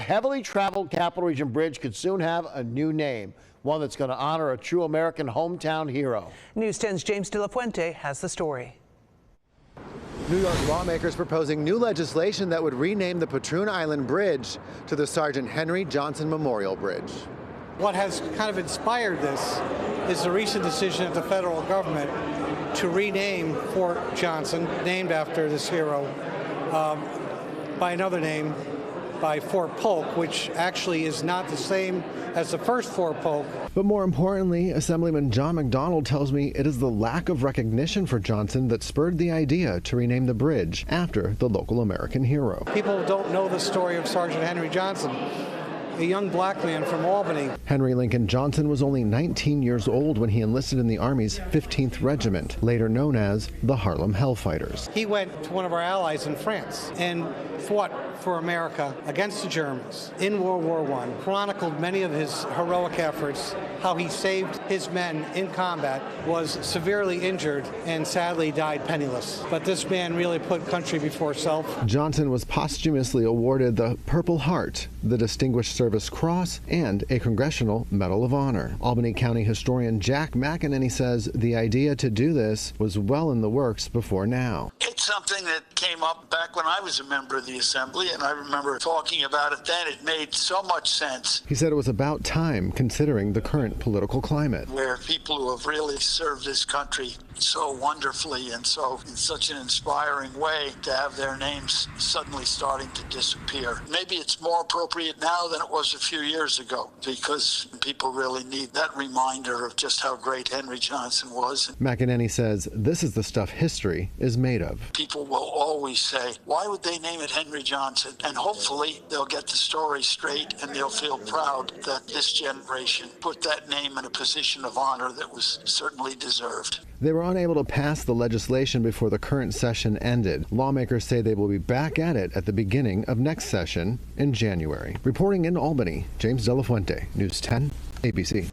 heavily traveled Capital Region Bridge could soon have a new name, one that's going to honor a true American hometown hero. News 10's James De La Fuente has the story. New York lawmakers proposing new legislation that would rename the Patroon Island Bridge to the Sergeant Henry Johnson Memorial Bridge. What has kind of inspired this is the recent decision of the federal government to rename Fort Johnson, named after this hero, by another name, by Fort Polk, which actually is not the same as the first Fort Polk. But more importantly, Assemblyman John McDonald tells me it is the lack of recognition for Johnson that spurred the idea to rename the bridge after the local American hero. People don't know the story of Sergeant Henry Johnson, a young black man from Albany. Henry Lincoln Johnson was only 19 years old when he enlisted in the Army's 15th Regiment, later known as the Harlem Hellfighters. He went to one of our allies in France and fought for America against the Germans in World War I, chronicled many of his heroic efforts, how he saved his men in combat, was severely injured, and sadly died penniless. But this man really put country before self. Johnson was posthumously awarded the Purple Heart, the Distinguished Service Cross, and a Congressional Medal of Honor. Albany County historian Jack McEnany says the idea to do this was well in the works before now. It's something that came up back when I was a member of the Assembly, and I remember talking about it then. It made so much sense. He said it was about time, considering the current political climate, where people who have really served this country so wonderfully and so in such an inspiring way, to have their names suddenly starting to disappear. Maybe it's more appropriate now than it was a few years ago, because people really need that reminder of just how great Henry Johnson was. McEnany says this is the stuff history is made of. People will always say, why would they name it Henry Johnson? And hopefully they'll get the story straight and they'll feel proud that this generation put that name in a position of honor that was certainly deserved. They were unable to pass the legislation before the current session ended. Lawmakers say they will be back at it at the beginning of next session in January. Reporting in Albany, James De La Fuente, News 10, ABC.